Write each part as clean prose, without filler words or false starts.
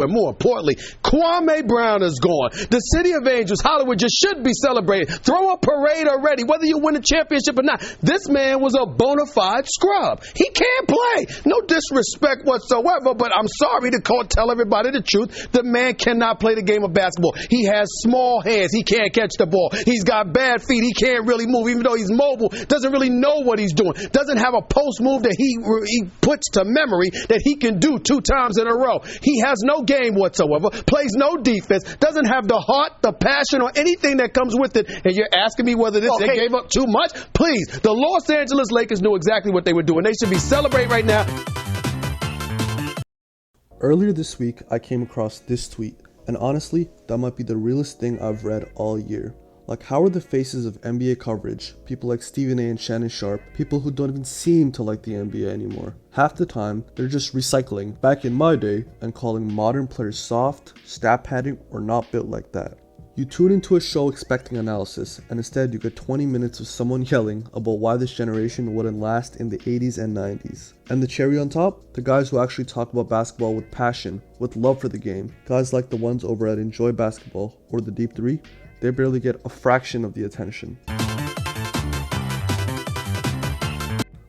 And more importantly, Kwame Brown is gone. The City of Angels, Hollywood, just should be celebrated. Throw a parade already, whether you win a championship or not. This man was a bona fide scrub. He can't play. No disrespect whatsoever, but I'm sorry to tell everybody the truth. The man cannot play the game of basketball. He has small hands. He can't catch the ball. He's got bad feet. He can't really move, even though he's mobile. Doesn't really know what he's doing. Doesn't have a post move that he puts to memory that he can do 2 times in a row. He has no game whatsoever, plays no defense, doesn't have the heart, the passion, or anything that comes with it. And you're asking me whether they gave up too much? Please, the Los Angeles Lakers knew exactly what they were doing. They should be celebrating right now. Earlier this week, I came across this tweet, and honestly, that might be the realest thing I've read all year. Like, how are the faces of NBA coverage, people like Stephen A and Shannon Sharp, people who don't even seem to like the NBA anymore? Half the time, they're just recycling back in my day and calling modern players soft, stat padding, or not built like that. You tune into a show expecting analysis, and instead you get 20 minutes of someone yelling about why this generation wouldn't last in the 80s and 90s. And the cherry on top? The guys who actually talk about basketball with passion, with love for the game, guys like the ones over at Enjoy Basketball or the Deep 3, they barely get a fraction of the attention.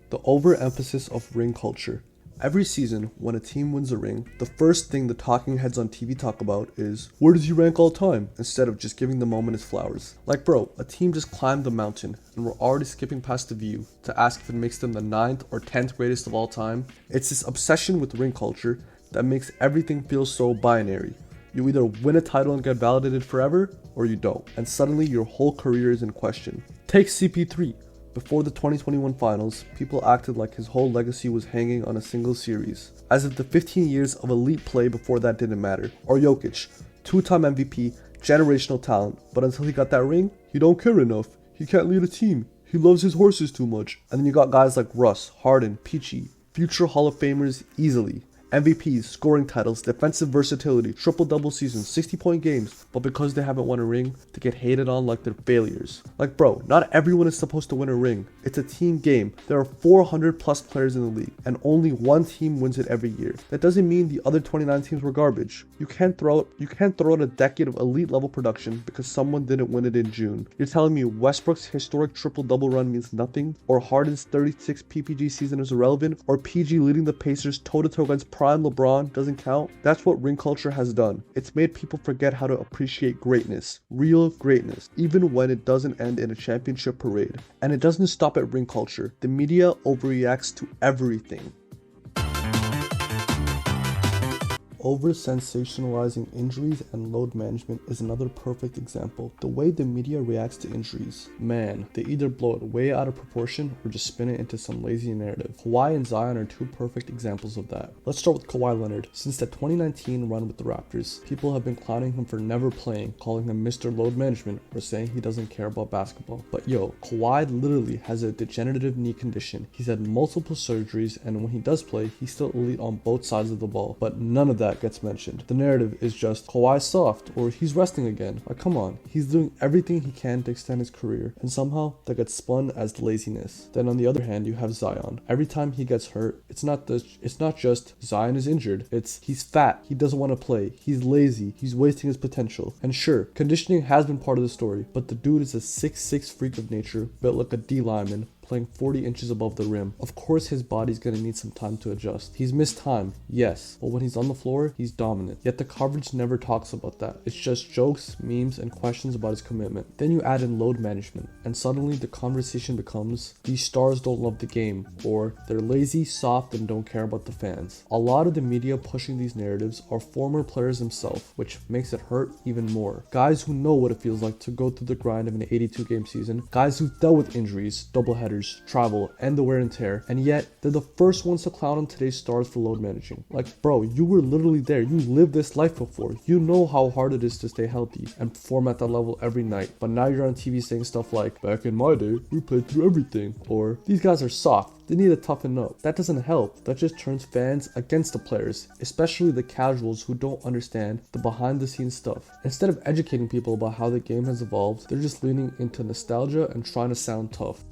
The overemphasis of ring culture. Every season, when a team wins a ring, the first thing the talking heads on TV talk about is, where does he rank all time? Instead of just giving the moment its flowers. Like, bro, a team just climbed the mountain, and we're already skipping past the view to ask if it makes them the 9th or 10th greatest of all time. It's this obsession with ring culture that makes everything feel so binary. You either win a title and get validated forever, or you don't, and suddenly your whole career is in question. Take CP3. Before the 2021 finals, people acted like his whole legacy was hanging on a single series, as if the 15 years of elite play before that didn't matter. Or Jokic, 2-time MVP, generational talent, but until he got that ring, he don't care enough. He can't lead a team. He loves his horses too much. And then you got guys like Russ, Harden, Peachy, future Hall of Famers easily. MVPs, scoring titles, defensive versatility, triple-double seasons, 60-point games, but because they haven't won a ring, they get hated on like they're failures. Like, bro, not everyone is supposed to win a ring. It's a team game. There are 400 plus players in the league, and only one team wins it every year. That doesn't mean the other 29 teams were garbage. You can't throw out a decade of elite level production because someone didn't win it in June. You're telling me Westbrook's historic triple-double run means nothing, or Harden's 36 PPG season is irrelevant, or PG leading the Pacers toe-to-toe against prime LeBron doesn't count? That's what ring culture has done. It's made people forget how to appreciate greatness, real greatness, even when it doesn't end in a championship parade. And it doesn't stop at ring culture. The media overreacts to everything. Over-sensationalizing injuries and load management is another perfect example. The way the media reacts to injuries, man, they either blow it way out of proportion or just spin it into some lazy narrative. Kawhi and Zion are 2 perfect examples of that. Let's start with Kawhi Leonard. Since that 2019 run with the Raptors, people have been clowning him for never playing, calling him Mr. Load Management, or saying he doesn't care about basketball. But yo, Kawhi literally has a degenerative knee condition. He's had multiple surgeries, and when he does play, he's still elite on both sides of the ball. But none of that gets mentioned. The narrative is just Kawhi's soft, or he's resting again. Like, come on, he's doing everything he can to extend his career, and somehow that gets spun as laziness. Then on the other hand, you have Zion. Every time he gets hurt, it's not just Zion is injured, it's he's fat, he doesn't want to play, he's lazy, he's wasting his potential. And sure, conditioning has been part of the story, but the dude is a 6'6" freak of nature, built like a D lineman, playing 40 inches above the rim. Of course his body's gonna need some time to adjust. He's missed time, yes, but when he's on the floor, he's dominant. Yet the coverage never talks about that. It's just jokes, memes, and questions about his commitment. Then you add in load management, and suddenly the conversation becomes, these stars don't love the game, or they're lazy, soft, and don't care about the fans. A lot of the media pushing these narratives are former players themselves, which makes it hurt even more. Guys who know what it feels like to go through the grind of an 82 game season, guys who've dealt with injuries, doubleheaders, travel, and the wear and tear, and yet they're the first ones to clown on today's stars for load managing. Like, bro, you were literally there. You lived this life before. You know how hard it is to stay healthy and perform at that level every night. But now you're on TV saying stuff like, back in my day, we played through everything, or these guys are soft, they need to toughen up. That doesn't help. That just turns fans against the players, especially the casuals who don't understand the behind the scenes stuff. Instead of educating people about how the game has evolved, they're just leaning into nostalgia and trying to sound tough.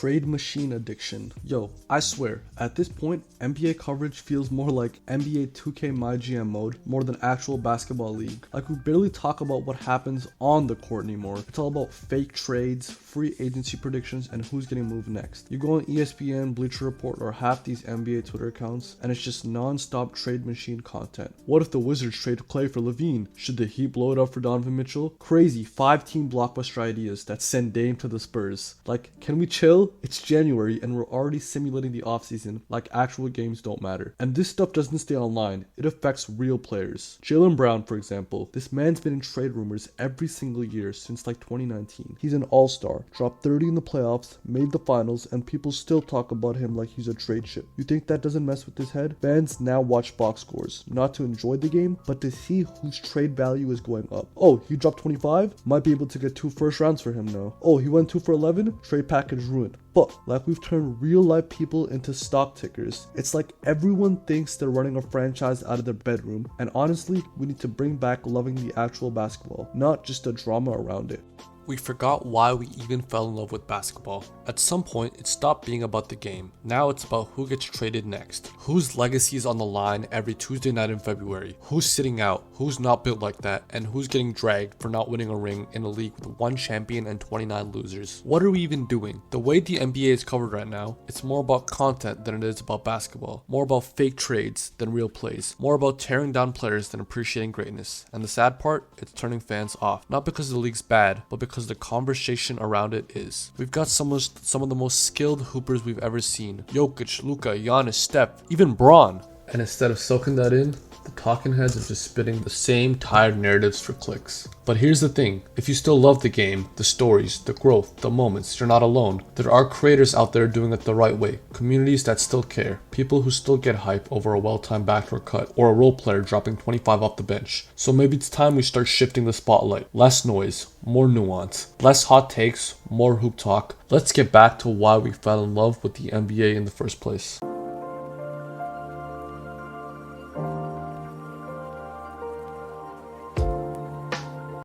trade machine addiction. Yo, I swear, at this point, NBA coverage feels more like NBA 2K MyGM mode more than actual basketball league. Like, we barely talk about what happens on the court anymore. It's all about fake trades, free agency predictions, and who's getting moved next. You go on ESPN, Bleacher Report, or half these NBA Twitter accounts, and it's just non-stop trade machine content. What if the Wizards trade Clay for Levine? Should the Heat blow it up for Donovan Mitchell? Crazy 5-team blockbuster ideas that send Dame to the Spurs. Like, can we chill? It's January and we're already simulating the offseason like actual games don't matter. And this stuff doesn't stay online, it affects real players. Jaylen Brown, for example, this man's been in trade rumors every single year since like 2019. He's an all-star, dropped 30 in the playoffs, made the finals, and people still talk about him like he's a trade chip. You think that doesn't mess with his head? Fans now watch box scores, not to enjoy the game, but to see whose trade value is going up. Oh, he dropped 25? Might be able to get 2 first rounds for him now. Oh, he went 2 for 11? Trade package ruined. But like we've turned real life people into stock tickers. It's like everyone thinks they're running a franchise out of their bedroom, and honestly, we need to bring back loving the actual basketball, not just the drama around it. We forgot why we even fell in love with basketball. At some point, it stopped being about the game. Now it's about who gets traded next, whose legacy is on the line every Tuesday night in February, who's sitting out, who's not built like that, and who's getting dragged for not winning a ring in a league with 1 champion and 29 losers. What are we even doing? The way the NBA is covered right now, it's more about content than it is about basketball, more about fake trades than real plays, more about tearing down players than appreciating greatness. And the sad part, it's turning fans off. Not because the league's bad, but because the conversation around it is. We've got some of the most skilled hoopers we've ever seen. Jokic, Luka, Giannis, Steph, even Braun. And instead of soaking that in, the talking heads are just spitting the same tired narratives for clicks. But here's the thing, if you still love the game, the stories, the growth, the moments, you're not alone. There are creators out there doing it the right way, communities that still care, people who still get hype over a well-timed backdoor cut, or a role player dropping 25 off the bench. So maybe it's time we start shifting the spotlight. Less noise, more nuance, less hot takes, more hoop talk. Let's get back to why we fell in love with the NBA in the first place.